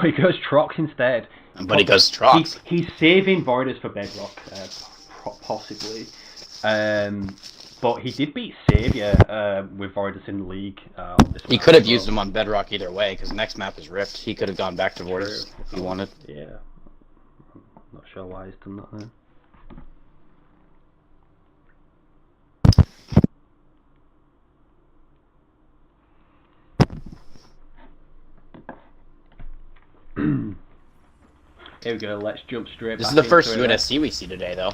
He goes Trox instead. But he goes Trox. He's saving Voiders for Bedrock, possibly. But he did beat Savior with Voiders in the league. He could have used him on Bedrock either way, because next map is Rift. He could have gone back to Voiders if he wanted. Yeah. I'm not sure why he's done that then. Here we go, let's jump straight This back is the first into it. UNSC we see today, though.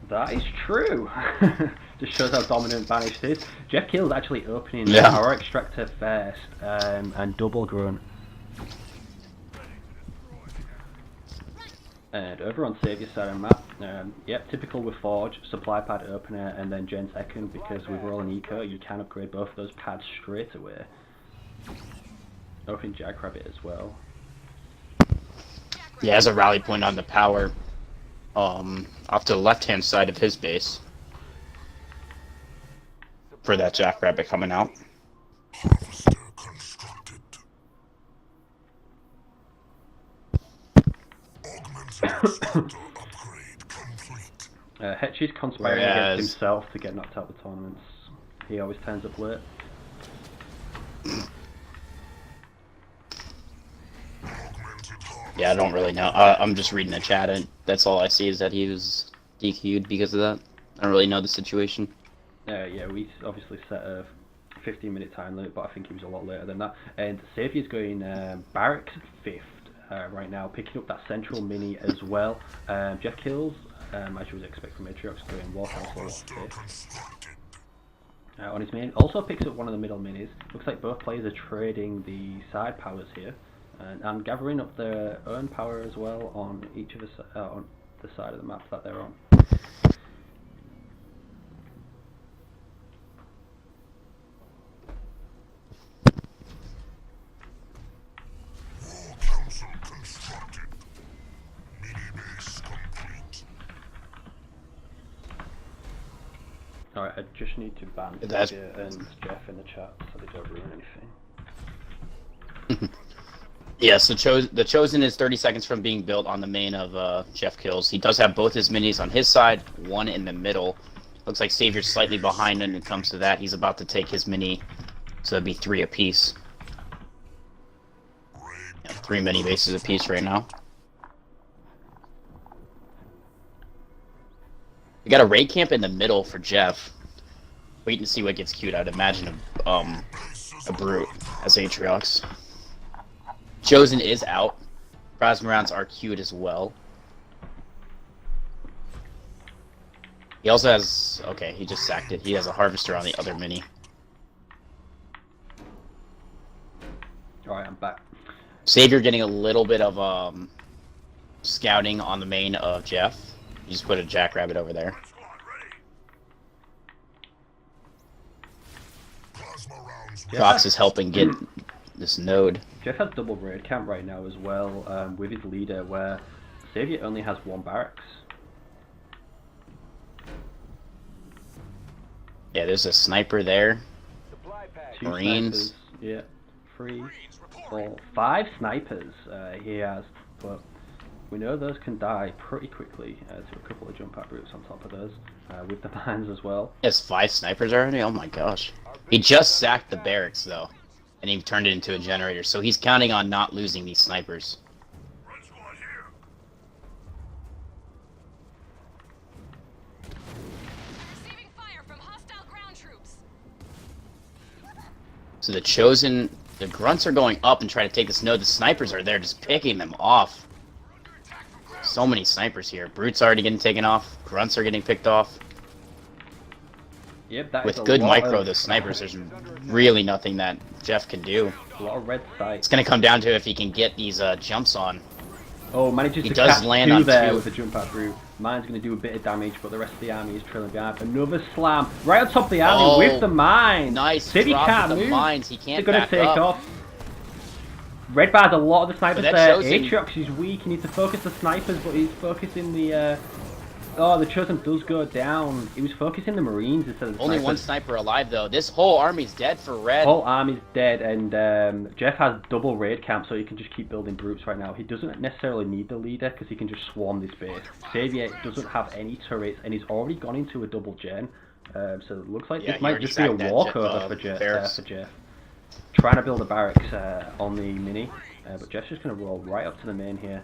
That is true. Just shows how dominant Banished is. Jeff Kill's actually opening Yeah. Power Extractor first and double grunt. And over on Savior's side of the map, yep, typical with Forge, supply pad opener and then gen second, because with rolling eco you can upgrade both of those pads straight away. Open Jackrabbit as well. He has a rally point on the power off to the left-hand side of his base for that Jackrabbit coming out. Harvester constructed. Augmented extractor upgrade complete. Hetchy's conspiring against himself to get knocked out of the tournaments. He always turns up late. Yeah, I don't really know. I'm just reading the chat, and that's all I see is that he was DQ'd because of that. I don't really know the situation. Yeah, we obviously set a 15-minute time limit, but I think he was a lot later than that. And Saviour's going Barracks 5th right now, picking up that central mini as well. Jeff Kills, as you would expect from Matriox, going War Council 5th. On his main, also picks up one of the middle minis. Looks like both players are trading the side powers here. And gathering up their own power as well on each of the on the side of the map that they're on. War Council constructed. Mini base complete. Alright, I just need to ban Savior and Jeff in the chat so they don't ruin anything. Yes, the Chosen is 30 seconds from being built on the main of Jeff Kills. He does have both his minis on his side, one in the middle. Looks like Savior's slightly behind when it comes to that. He's about to take his mini, so it'd be 3 apiece. Yeah, 3 mini bases apiece right now. We got a raid camp in the middle for Jeff. Waiting to see what gets queued. I'd imagine a Brute as Atriox. Chosen is out. Plasma rounds are queued as well. He also has... Okay, he just sacked it. He has a Harvester on the other mini. Alright, I'm back. Savior getting a little bit of scouting on the main of Jeff. You just put a Jackrabbit over there. Fox is helping get this node. Jeff has double raid camp right now as well, with his leader, where Savior only has 1 barracks. Yeah, there's a sniper there. 2 Marines. snipers. Yeah, 3, 4, 5 snipers he has, but we know those can die pretty quickly to a couple of jump out routes on top of those, with the mines as well. He has 5 snipers already? Oh my gosh. He just sacked the barracks though, and he turned it into a generator, so he's counting on not losing these snipers. Receiving fire from hostile ground troops. So the Chosen, the Grunts are going up and trying to take this node. The snipers are there just picking them off. So many snipers here. Brute's already getting taken off. Grunts are getting picked off. Yep, that is With a good lot micro, of, the snipers, there's really nothing that Jeff can do. a lot of red sight. It's going to come down to if he can get these jumps on. Oh, manages He to does catch land 2 on there 2. with a jump out route. Mine's going to do a bit of damage, but the rest of the army is trailing behind. Another slam right on top of the army with the mine. Nice City drop can't with the move. mines. He They're can't going to back take up. off. Red bar's a lot of the snipers that there. shows him- Aatrox is weak. He needs to focus the snipers, but he's focusing the. Oh, the Chosen does go down. He was focusing the Marines instead of the Only snipers. one sniper alive though. This whole army's dead for red. Whole army's dead, and Jeff has double raid camp, so he can just keep building groups right now. He doesn't necessarily need the leader because he can just swarm this base. Savior doesn't have any turrets, and he's already gone into a double gen. So it looks like Yeah, this he might already just be a sacked that walkover for Jeff. barracks. Trying to build a barracks on the mini, but Jeff's just going to roll right up to the main here.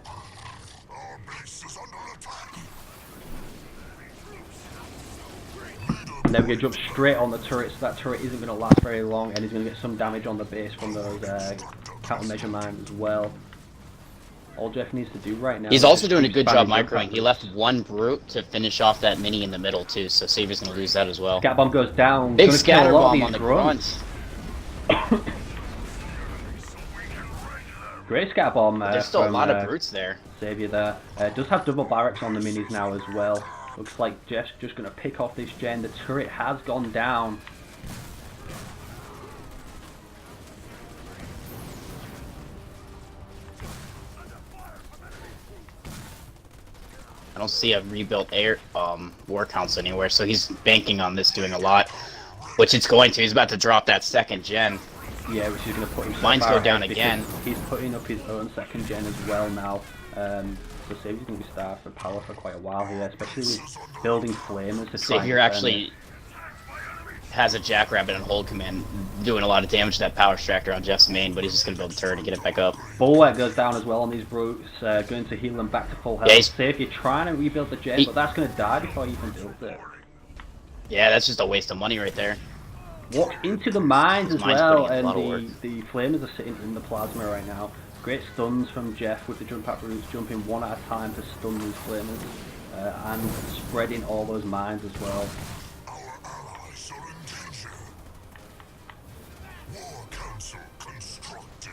Our base is under attack. And then we're going to jump straight on the turret, so that turret isn't going to last very long, and he's going to get some damage on the base from those countermeasure mines as well. All Jeff needs to do right now... He's also doing a good job spamming jump microing. He routes. left one brute to finish off that mini in the middle too, so Savior's gonna lose that as well. Scat bomb goes down. Big Gonna kill a scatter lot of bomb these on the grunts. grunt. Great scat bomb. There's still a from, lot of brutes there. Savior there. Does have double barracks on the minis now as well. Looks like Jeff's just going to pick off this gen. The turret has gone down. I don't see a rebuilt air war council anywhere, so he's banking on this doing a lot, which it's going to. He's about to drop that second gen. Yeah, which is going to put him... Mines go down again. He's putting up his own second gen as well now. So Savior's going to be starved for power for quite a while here, especially with building flamers to try Savior and actually has a jackrabbit and hold command doing a lot of damage to that power extractor on Jeff's main, but he's just going to build a turret and get it back up. Bulwark goes down as well on these brutes, going to heal them back to full health. Yeah, he's- Savior trying to rebuild the gen, but that's going to die before he even builds it. Yeah, that's just a waste of money right there. Walks into the mines as Mine's well, putting in a and lot of work. the flamers are sitting in the plasma right now. Great stuns from Jeff with the jump out routes, jumping one at a time to stun these flamers, and spreading all those mines as well. Our allies are in danger. War council constructed.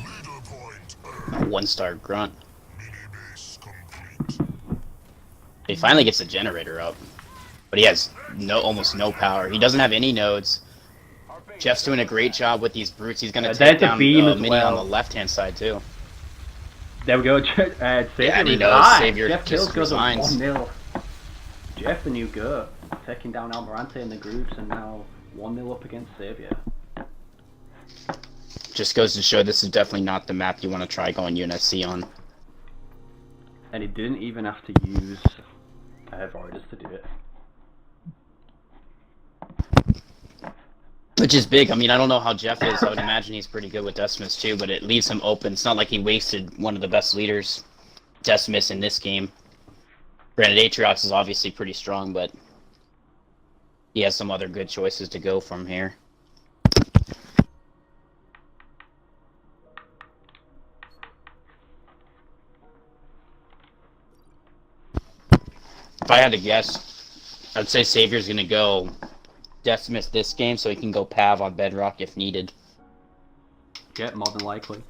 Leader point earned. 1-star grunt. Mini base complete. He finally gets the generator up, but he has almost no power. He doesn't have any nodes. Jeff's doing a great job with these brutes. He's gonna take there's the down beam the as mini well. on the left-hand side too. There we go. Savior and he knows resigns. Savior Jeff just kills goes at resigns. 1-0. Jeff the new goat, taking down Almirante in the groups, and now 1-0 up against Savior. Just goes to show this is definitely not the map you want to try going UNSC on. And he didn't even have to use Voiders to do it. Which is big. I mean, I don't know how Jeff is. I would imagine he's pretty good with Decimus too, but it leaves him open. It's not like he wasted one of the best leaders, Decimus, in this game. Granted, Atriox is obviously pretty strong, but he has some other good choices to go from here. If I had to guess, I'd say Savior's going to go Decimus this game so he can go Pav on Bedrock if needed. Yeah, more than likely.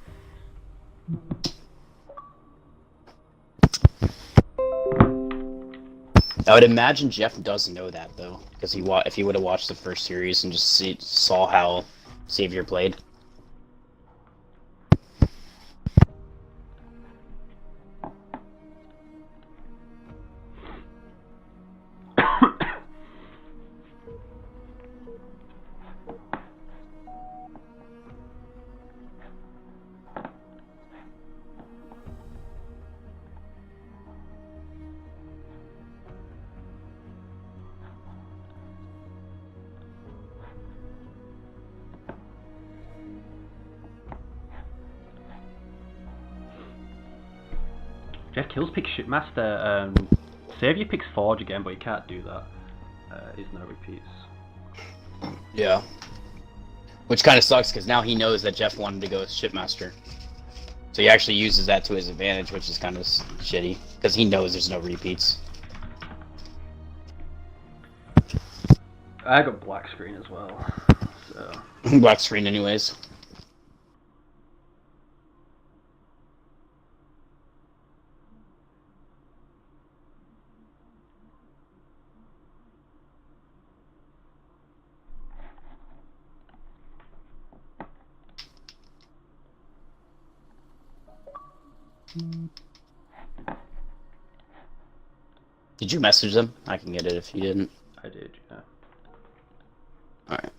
I would imagine Jeff does know that though, because if he would have watched the first series and just saw how Savior played. Jeff kills picks Shipmaster. Savior picks Forge again, but he can't do that. Is no repeats. Yeah. Which kind of sucks because now he knows that Jeff wanted to go with Shipmaster. So he actually uses that to his advantage, which is kind of shitty because he knows there's no repeats. I got black screen as well. So Black screen, anyways. Did you message them? I can get it if you didn't. I did, yeah. Alright.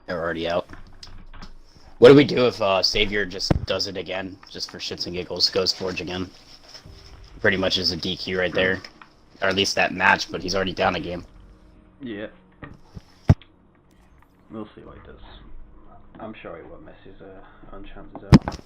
They're already out. What do we do if Savior just does it again, just for shits and giggles, goes Forge again? Pretty much is a DQ right there. Or at least that match, but he's already down a game. Yeah. We'll see what he does. I'm sure he won't mess his own chances out.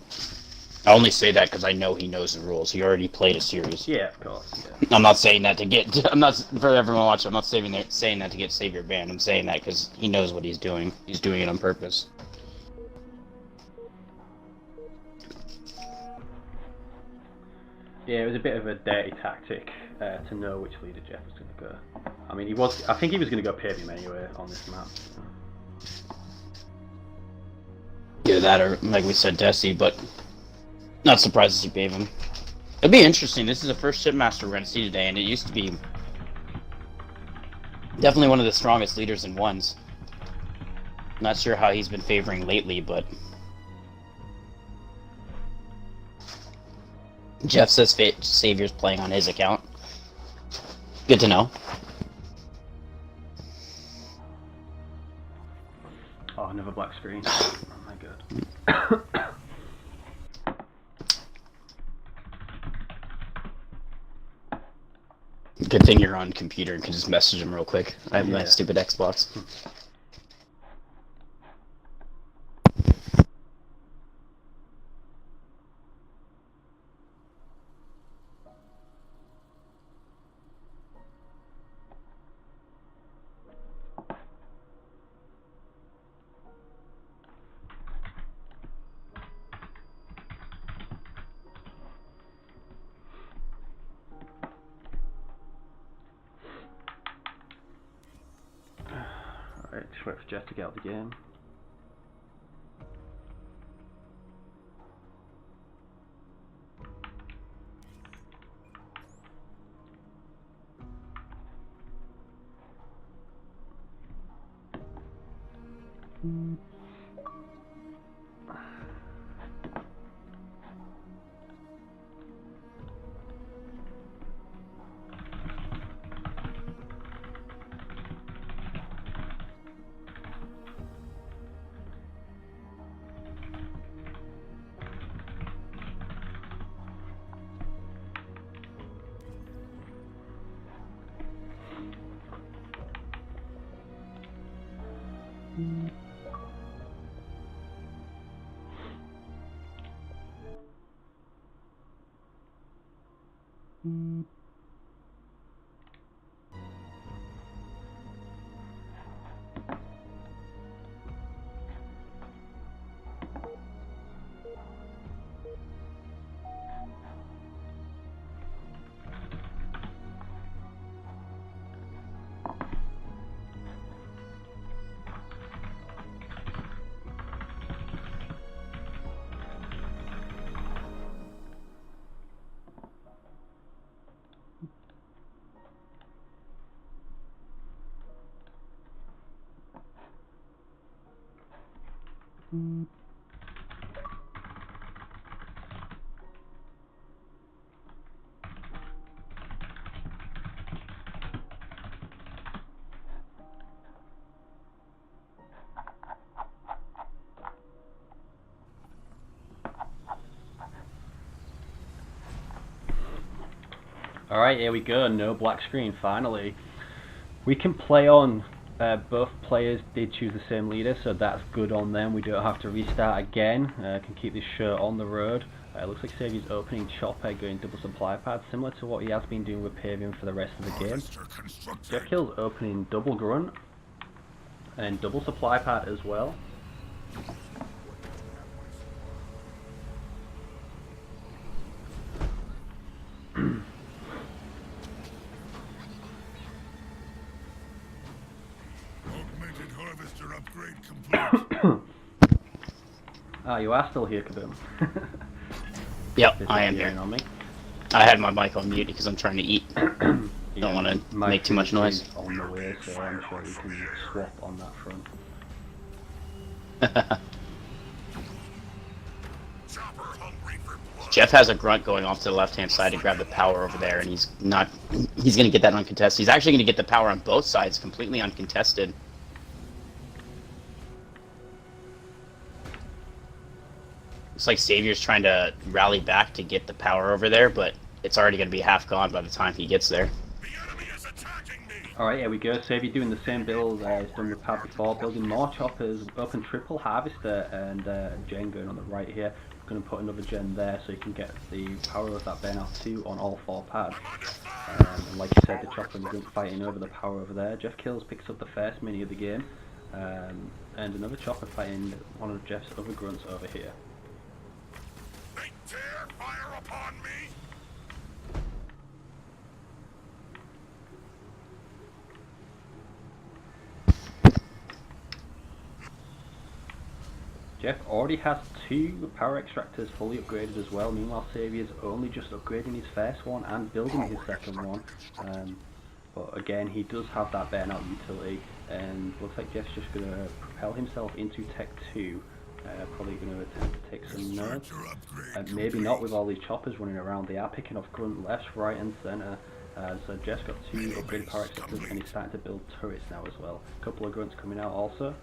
I only say that because I know he knows the rules. He already played a series. Yeah, of course. Yeah. I'm not saying that to get. I'm not for everyone watching. I'm not saying that to get Savior banned. I'm saying that because he knows what he's doing. He's doing it on purpose. Yeah, it was a bit of a dirty tactic to know which leader Jeff was going to go. I mean, I think he was going to go Pavement anyway on this map. Yeah, that or like we said, Desi, but not surprised to see Pave him. It'll be interesting. This is the first Shipmaster we're going to see today, and it used to be definitely one of the strongest leaders in ones. Not sure how he's been favoring lately, but Jeff says Savior's playing on his account. Good to know. Oh, another black screen. Oh my god. Good thing you're on computer and can just message him real quick. I have my Yeah. stupid Xbox. Alright, just wait for Jeff to get out of the game. Alright, here we go, no black screen, finally. We can play on, both players did choose the same leader, so that's good on them. We don't have to restart again, can keep this show on the road. It looks like Saviour's opening Chopper going double supply pad, similar to what he has been doing with Pavian for the rest of the game. Jeff Kill's opening double grunt, and double supply pad as well. Augmented harvester upgrade complete. Ah, you are still here, Kaboom. Yep, This I is am getting here. on me. I had my mic on mute because I'm trying to eat. Don't want to My make too much food noise. is on the way, so I'm sure we can swap on that front. Jeff has a grunt going off to the left-hand side to grab the power over there, and he's going to get that uncontested. He's actually going to get the power on both sides, completely uncontested. Looks like Savior's trying to rally back to get the power over there, but it's already going to be half gone by the time he gets there. The enemy is attacking me! Alright, here we go. Savior doing the same build he's done with pad before, building more choppers, open triple harvester, and gen going on the right here. Going to put another gen there so you can get the power of that burnout 2 on all 4 pads. And like you said, the chopper and the grunt fighting over the power over there. Jeff Kills picks up the first mini of the game, and another chopper fighting one of Jeff's other grunts over here. They dare fire upon me! Jeff already has 2 power extractors fully upgraded as well. Meanwhile, Saviour's only just upgrading his first one and building his second one. But again, he does have that burnout utility, and looks like Jeff's just going to propel himself into Tech 2. Probably going to attempt to take some nerds. Maybe not with all these choppers running around. They are picking off grunt left, right and centre. So Jeff's got 2 upgraded power extractors, and he's starting to build turrets now as well. A couple of grunts coming out also.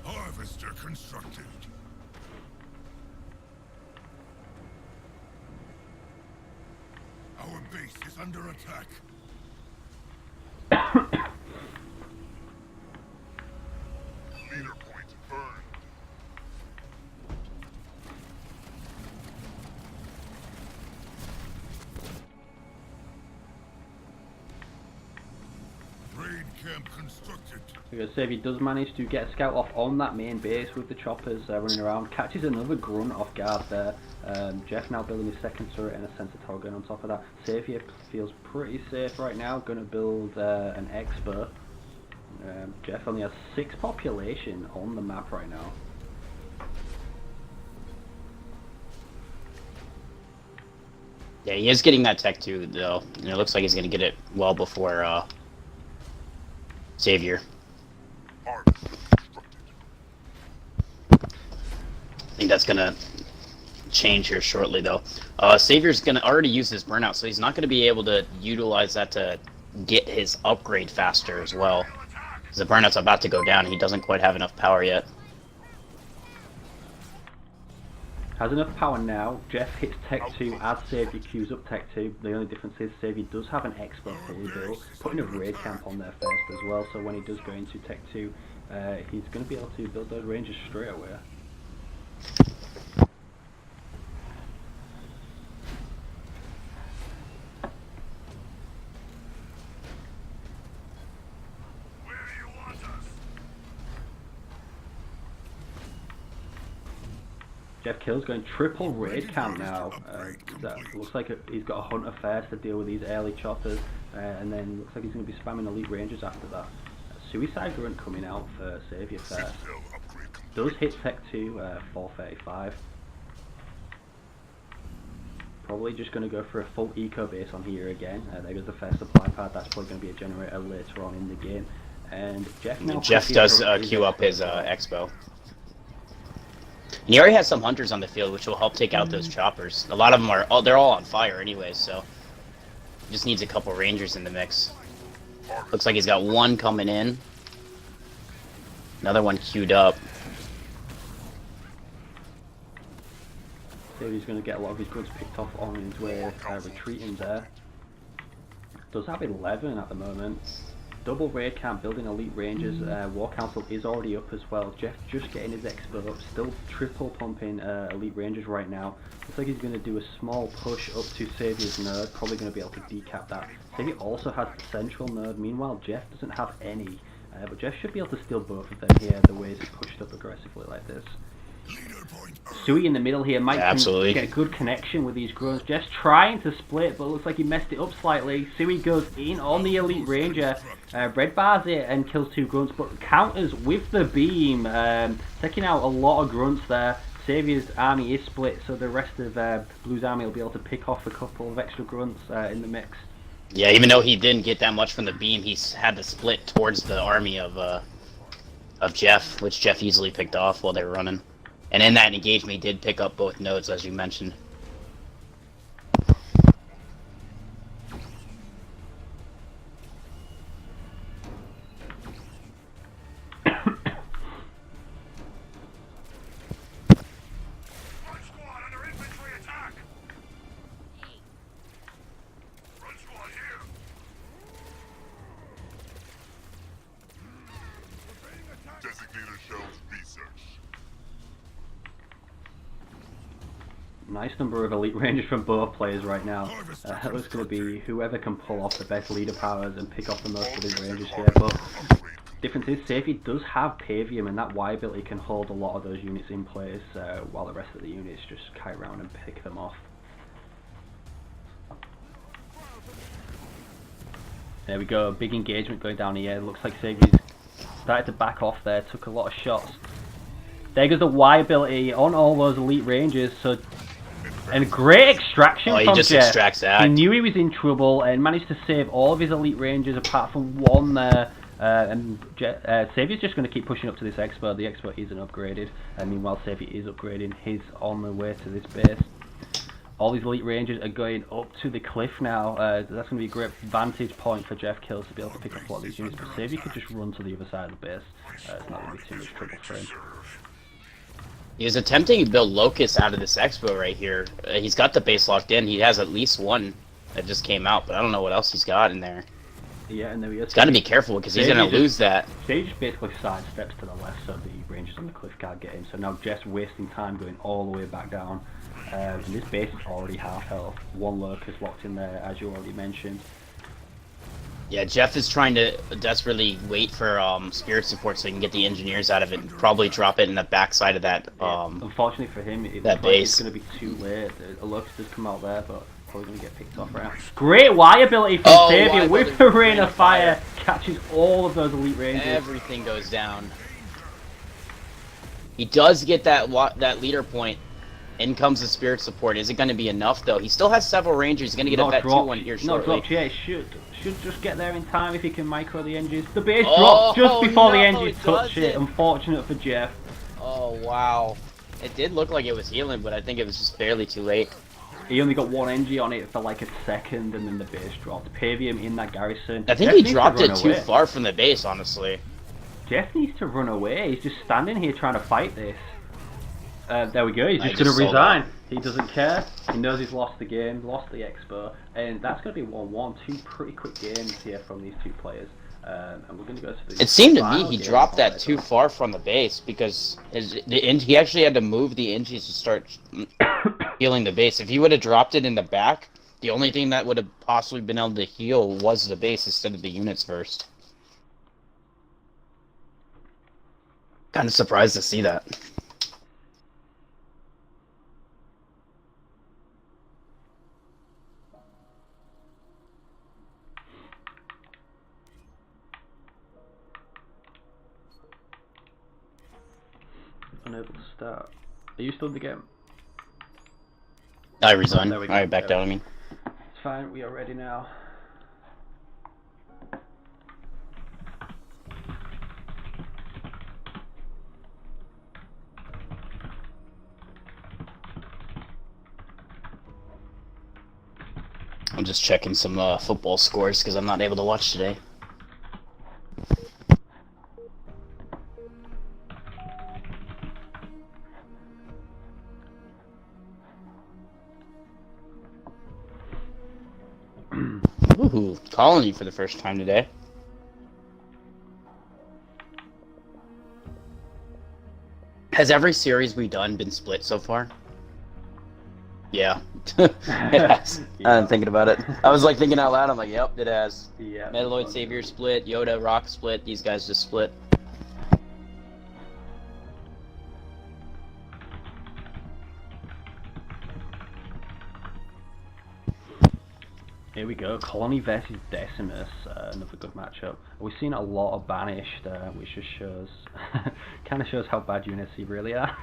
Harvester constructed. Our base is under attack. Leader point burned. Raid camp constructed. Because Savior does manage to get a scout off on that main base with the choppers running around, catches another grunt off guard there. Jeff now building his second turret and a sensor tower gun on top of that. Savior feels pretty safe right now, going to build an Expo. Jeff only has 6 population on the map right now. Yeah, he is getting that Tech 2 though, and it looks like he's going to get it well before Savior. I think that's gonna change here shortly, though. Savior's gonna already use his burnout, so he's not gonna be able to utilize that to get his upgrade faster as well. Because the burnout's about to go down, and he doesn't quite have enough power yet. Has enough power now. Jeff hits Tech 2 as Savior queues up Tech 2. The only difference is Savior does have an Expo fully built, putting a raid camp on there first as well, so when he does go into Tech 2, he's going to be able to build those ranges straight away. Where do you want us? Jeff Kill's going triple raid camp now. Looks like he's got a hunter first to deal with these early choppers, and then looks like he's going to be spamming elite rangers after that. Suicide Grunt coming out for Savior first. Does hit Tech 2, 435. Probably just going to go for a full eco base on here again. There goes the first supply pad. That's probably going to be a generator later on in the game. And Jeff now does queue up his Expo. And he already has some hunters on the field, which will help take out those choppers. A lot of them are, they're all on fire anyways, so he just needs a couple rangers in the mix. Looks like he's got one coming in. Another one queued up. He's going to get a lot of his goods picked off on his way retreating there. Does have 11 at the moment. Double raid camp, building elite rangers. War Council is already up as well. Jeff just getting his Expo up, still triple pumping elite rangers right now. Looks like he's going to do a small push up to Savior's node, probably going to be able to decap that. Savior also has the central node, meanwhile Jeff doesn't have any. But Jeff should be able to steal both of them here, the way he's pushed up aggressively like this. Sui in the middle here might get a good connection with these grunts. Just trying to split, but looks like he messed it up slightly. Sui goes in on the elite ranger, red bars it and kills 2 grunts, but counters with the beam, taking out a lot of grunts there. Savior's army is split, so the rest of Blue's army will be able to pick off a couple of extra grunts in the mix. Yeah, even though he didn't get that much from the beam, he's had to split towards the army of of Jeff, which Jeff easily picked off while they were running. And in that engagement, he did pick up both nodes, as you mentioned. Front squad under infantry attack! Front squad here! Designator shells research. Nice number of elite rangers from both players right now. It looks going to be whoever can pull off the best leader powers and pick off the most elite rangers here. But difference is, Savior does have Pavium, and that Y ability can hold a lot of those units in place, while the rest of the units just kite around and pick them off. There we go, big engagement going down here. Looks like Saviour's started to back off there, took a lot of shots. There goes the Y ability on all those elite rangers, so... And great extraction he from just Jeff. extracts that. He knew he was in trouble and managed to save all of his elite rangers apart from one there. Saviour's just going to keep pushing up to this expert. The expert isn't upgraded, and meanwhile Savior is upgrading his on the way to this base. All these elite rangers are going up to the cliff now. That's going to be a great vantage point for Jeff Kills to be able to pick up a lot of these units, but Savior could just run to the other side of the base. It's not going to be too much trouble for him. He was attempting to build Locust out of this expo right here. He's got the base locked in. He has at least one that just came out, but I don't know what else he's got in there. Yeah, and there he is. He's got to be careful because he's going to lose that. Sage just basically sidesteps to the left so the rangers on the cliff can't get him. So now Jeff's wasting time going all the way back down. And this base is already half health. One lurker's locked in there, as you already mentioned. Yeah, Jeff is trying to desperately wait for spirit support so he can get the engineers out of it and probably drop it in the backside of that Unfortunately for him, it that looks like base. it's going to be too late. A locust does come out there, but probably going to get picked off right now. Great Y ability from Savior with the Rain of Fire. Catches all of those elite rangers. Everything goes down. He does get that leader point. In comes the spirit support. Is it going to be enough though? He still has several rangers. He's going to get a vet 2-1 here shortly. Not dropped yet. Should just get there in time if he can micro the engines. The base dropped just before the engines touch it. Unfortunate for Jeff. Oh wow. It did look like it was healing, but I think it was just barely too late. He only got one NG on it for like a second, and then the base dropped. Pavium in that garrison. I think he dropped it too far from the base, honestly. Jeff needs to run away. He's just standing here trying to fight this. There we go, he's just going to saw resign. He doesn't care. He knows he's lost the game, lost the expo, and that's going to be 1-1. Two pretty quick games here from these two players. And we're going to go to the It seemed to me final he game dropped of that it. too far from the base because he actually had to move the engines to start healing the base. If he would have dropped it in the back, the only thing that would have possibly been able to heal was the base instead of the units first. Kind of surprised to see that. Unable to start. Are you still in the game? I resign. There we go. Alright, back down, I mean. It's fine, we are ready now. I'm just checking some football scores because I'm not able to watch today. Ooh, Colony for the first time today. Has every series we've done been split so far? Yeah. It has. I'm thinking about it. I was like thinking out loud, I'm like, yep, it has. Yeah. Metaloid Savior split, Yoda, Rock split, these guys just split. Here we go, Colony versus Decimus, another good matchup. We've seen a lot of Banished, which just shows, kind of shows how bad Unity really are.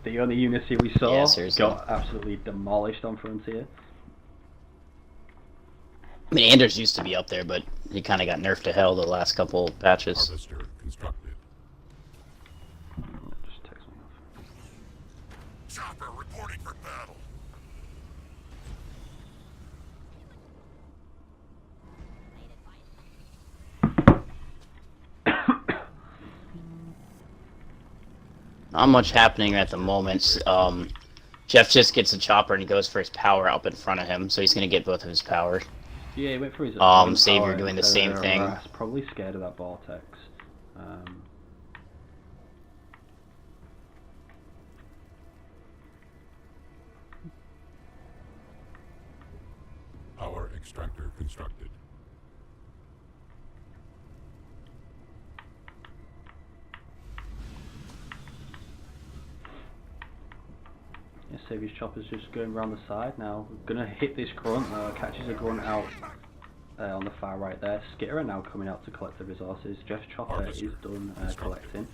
The only Unity we saw got absolutely demolished on Frontier. I mean, Anders used to be up there, but he kind of got nerfed to hell the last couple patches. Harvester constructed. Just text me off. Chopper reporting for battle. Not much happening at the moment. Jeff just gets a chopper and he goes for his power up in front of him, so he's going to get both of his power. Yeah, he went for his Savior power doing the instead same of thing. harass. Probably scared of that vortex. Power extractor constructed. Yeah, Saviour's chopper's just going around the side now. Gonna hit this grunt, catches a grunt out on the far right there. Skitter now coming out to collect the resources. Jeff's chopper is done collecting.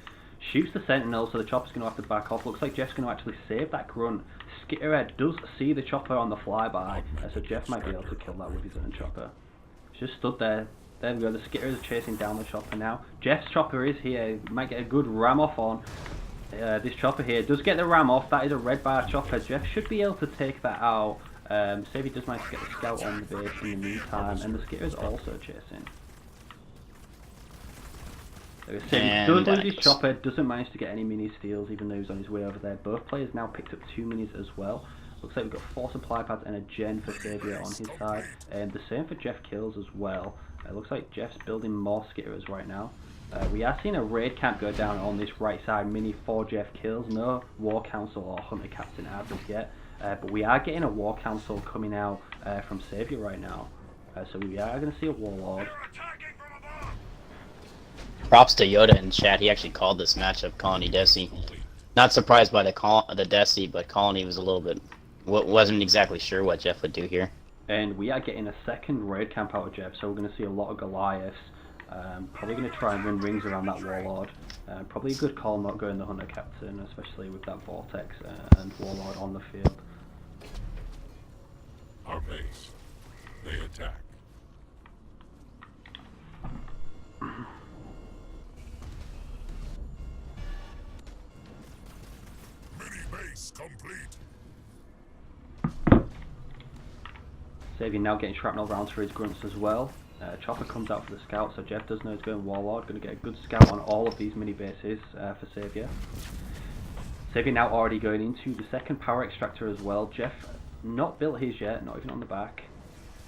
Shoots the sentinel, so the chopper's gonna have to back off. Looks like Jeff's gonna actually save that grunt. Skitterhead does see the chopper on the flyby, so Jeff might be able to kill that with his own chopper. He's just stood there. There we go, the Skitter is chasing down the chopper now. Jeff's chopper is here, might get a good ram off on. This chopper here does get the ram off. That is a red bar chopper. Jeff should be able to take that out. Savior does manage to get the scout on the base in the meantime, and the Skitter is also chasing. Savior does lose his chopper, doesn't manage to get any mini steals even though he's on his way over there. Both players now picked up 2 minis as well. Looks like we've got 4 supply pads and a gen for Savior on his side. And the same for Jeff kills as well. Looks like Jeff's building more Skitters right now. We are seeing a raid camp go down on this right side mini for Jeff kills. No War Council or Hunter Captain as of yet. But we are getting a War Council coming out from Savior right now. So we are going to see a Warlord. Props to Yoda in chat. He actually called this matchup Colony Desi. Not surprised by the Desi, but Colony was a little bit... wasn't exactly sure what Jeff would do here. And we are getting a second raid camp out of Jeff, so we're going to see a lot of Goliaths. Probably going to try and run rings around that Warlord. Probably a good call not going the Hunter Captain, especially with that Vortex and Warlord on the field. Our base. They attack. Mini base complete. Savior now getting shrapnel rounds for his grunts as well. Chopper comes out for the scout, so Jeff does know he's going Warlord. Going to get a good scout on all of these mini bases for Savior. Savior now already going into the second power extractor as well. Jeff not built his yet, not even on the back.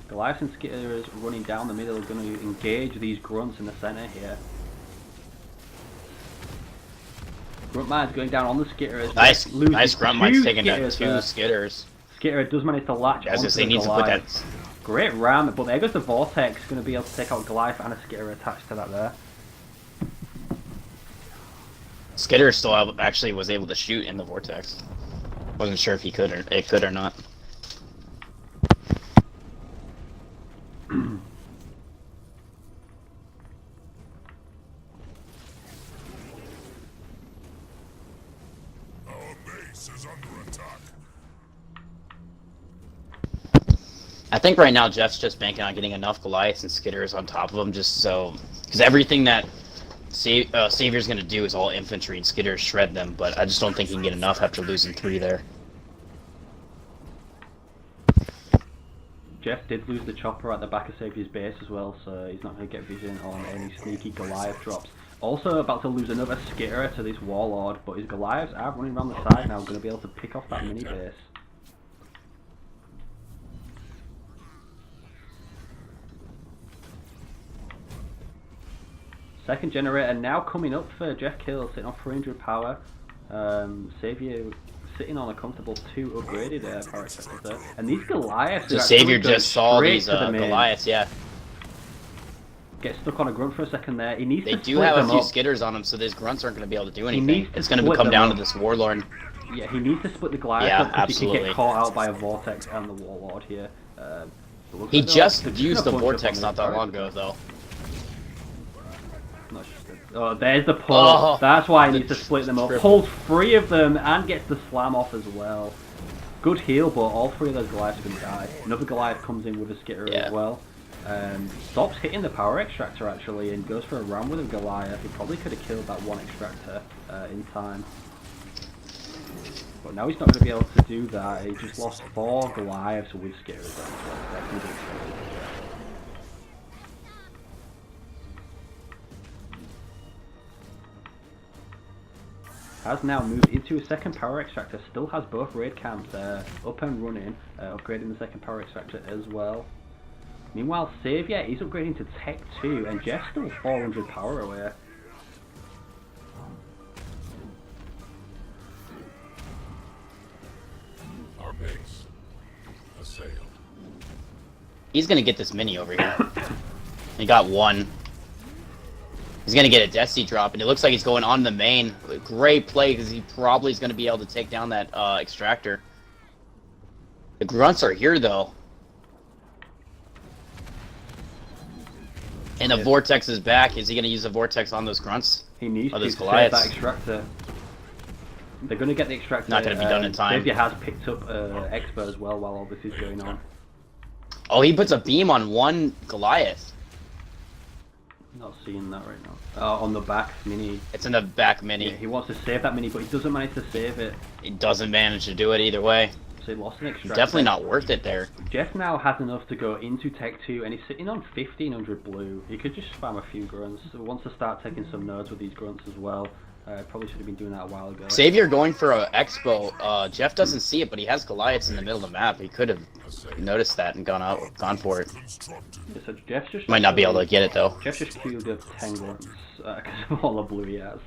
Goliath and Skitters running down the middle, going to engage these grunts in the center here. Gruntman's going down on the Skitters. Nice Gruntman's taking down 2 Skitters. Skitter does manage to latch onto the Goliath. Great ram, but there goes the Vortex, going to be able to take out Goliath and a Skitter attached to that there. Skitter still actually was able to shoot in the Vortex. Wasn't sure if he could or not. Our base is under attack. I think right now Jeff's just banking on getting enough Goliaths and Skitters on top of him, just so... Because everything that Savior's going to do is all infantry, and Skitters shred them, but I just don't think he can get enough after losing 3 there. Jeff did lose the chopper at the back of Savior's base as well, so he's not going to get vision on any sneaky Goliath drops. Also about to lose another Skitter to this Warlord, but his Goliaths are running around the side now, going to be able to pick off that mini base. Second generator now coming up for Jeff Kill, sitting on 300 power. Savior sitting on a comfortable 2 upgraded power extractors there. And these Goliaths... So Savior just saw these Goliaths, yeah. Get stuck on a grunt for a second there. He needs to They do have a few Skitters on them, so these grunts aren't going to be able to do anything. It's going to come down to this Warlord. Yeah, he needs to split the Goliath Yeah, up because absolutely. he can get caught out by a Vortex and the Warlord here. He just used the Vortex not that long ago, though. Oh, there's the pull. Oh, That's why he needs to split them up. triple. Pulls 3 of them and gets the slam off as well. Good heal, but all 3 of those Goliaths are going to die. Another Goliath comes in with a Skitter as well. Stops hitting the power extractor actually and goes for a round with a Goliath. He probably could have killed that one extractor in time. But now he's not going to be able to do that. He just lost 4 Goliaths with Scarers. Has now moved into a second power extractor, still has both raid camps up and running, upgrading the second power extractor as well. Meanwhile, Savior is upgrading to Tech 2, and Jeff's still 400 power away. Our base assailed. He's gonna get this mini over here. He got one. He's gonna get a Destiny drop, and it looks like he's going on the main. Great play, because he probably is gonna be able to take down that extractor. The grunts are here though, and the vortex is back. Is he gonna use the vortex on those grunts? He needs to save Goliaths. that extractor. They're going to get the extractor. Not gonna be done in time. Savior has picked up Expo as well while all this is going on. Oh, he puts a beam on one Goliath. Not seeing that right now. On the back mini. It's in the back mini. Yeah, he wants to save that mini, but he doesn't manage to save it. He doesn't manage to do it either way. So he lost an extractor. Definitely not worth it there. Jeff now has enough to go into Tech 2, and he's sitting on 1500 blue. He could just spam a few grunts. So he wants to start taking some nodes with these grunts as well. Probably should have been doing that a while ago. Savior going for a expo. Jeff doesn't see it, but he has Goliaths in the middle of the map. He could have noticed that and gone for it. Yeah, so Jeff's just Might not be able to get it though. Jeff just queued up 10 grunts because of all the blue he has.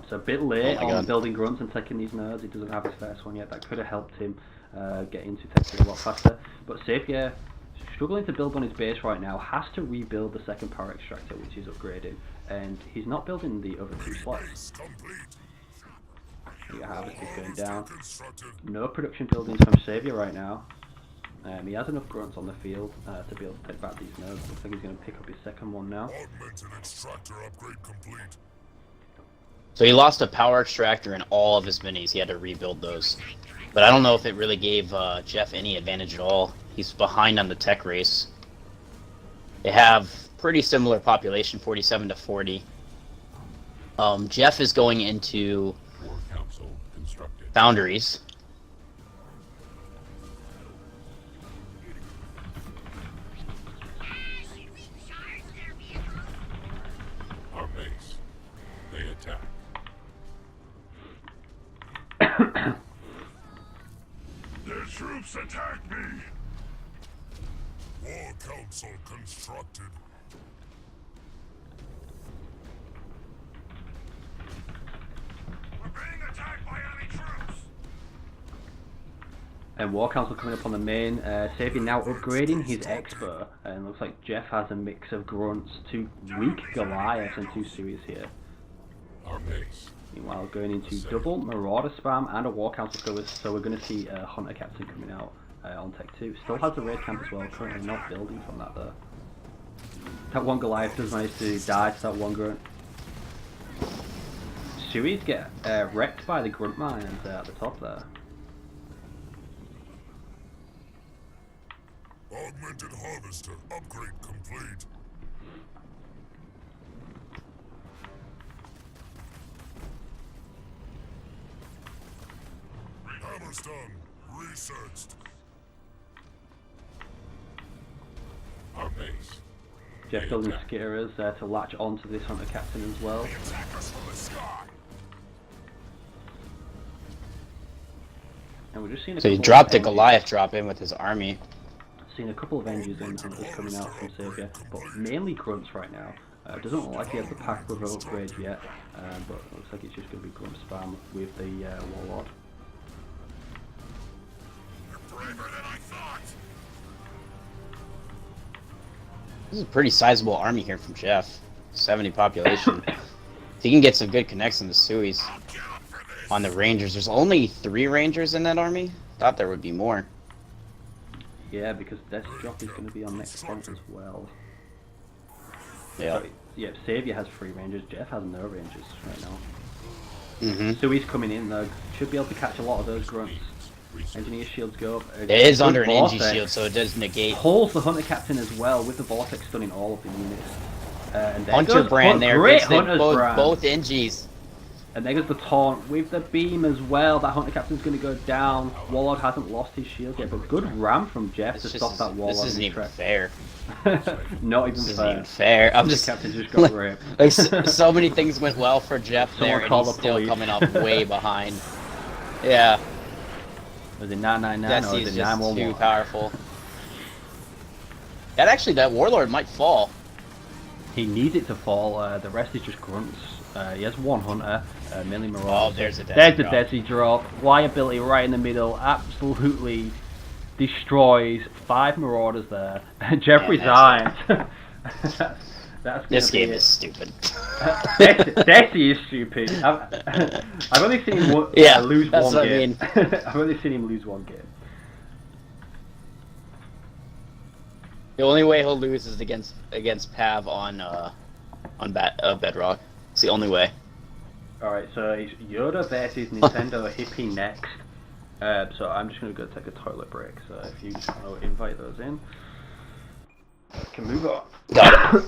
So a bit late on building grunts and taking these nodes. He doesn't have his first one yet. That could have helped him get into Tech 2 a lot faster. But Savior, struggling to build on his base right now, has to rebuild the second power extractor, which is upgraded. And he's not building the other 2 slots. The harvest is going down. No production buildings from Savior right now. He has enough grunts on the field to be able to take back these nodes. Looks like he's going to pick up his second one now. So he lost a power extractor and all of his minis. He had to rebuild those. But I don't know if it really gave Jeff any advantage at all. He's behind on the tech race. They have pretty similar population, 47 to 40. Jeff is going into Foundries. Our base. They attack. Their troops attack me. War Council constructed. We're being attacked by enemy troops. And War Council coming up on the main. Savior now upgrading his Expo. And looks like Jeff has a mix of grunts, 2 weak Goliaths and 2 series here. Our base. Meanwhile, going into double Marauder spam and a War Council Killers, so we're going to see a Hunter Captain coming out on Tech 2. Still has the raid camp as well, currently not building from that though. That one Goliath does manage to die to that one grunt. Sui's get wrecked by the grunt mines at the top there. Augmented Harvester upgrade complete. Hammerstone researched. Our base. Jeff building Skitterers to latch onto this Hunter Captain as well. Attack us from the sky. And we're just seeing a So he couple dropped a of Goliath drop in with his army. Seen a couple of Avengers and Hunters coming out from Savior, but mainly grunts right now. Doesn't look like he has the pack with upgrade yet, but it looks like it's just going to be grunt spam with the Warlord. You're braver than I thought. This is a pretty sizable army here from Jeff. 70 population. If he can get some good connects in the Suis on the Rangers. There's only 3 Rangers in that army. Thought there would be more. Yeah, because Death's drop is going to be on next point as well. Yeah. So, yeah, Savior has 3 Rangers, Jeff has no Rangers right now. Mm-hmm. So he's coming in though, should be able to catch a lot of those grunts. Engineer shields go up. It is Good under an NG vortex. shield, so it does negate. Pulls the Hunter Captain as well with the vortex stunning all of the units. And there Hunter goes, brand there. Great Gets the, Hunter's brand. both NGs. And there goes the taunt with the beam as well. That Hunter Captain's going to go down. Warlord hasn't lost his shield yet, but good ram from Jeff to stop that Warlord. This isn't in even track. fair. Not even This isn't fair. even fair. I'm Hunter just Captain just got ripped. like so many things went well for Jeff Someone there, and call he's the still police. coming up way behind. Yeah, Was it 999 or Desi was is it just too 911? powerful. That Warlord might fall. He needs it to fall. The rest is just grunts. He has one Hunter, mainly Marauder. Oh, there's a Desi There's the drop. Desi drop. Liability right in the middle. Absolutely destroys 5 Marauders there. Jeff resigns. That's This gonna be game it. is stupid. Desi is stupid. I've only seen him Yeah, lose that's one what I game. mean. I've only seen him lose one game. The only way he'll lose is against Pav on Bedrock. It's the only way. Alright, so it's Yoda versus Nintendo Hippie next. So I'm just going to go take a toilet break. So if you just want to invite those in, can move on. Got it.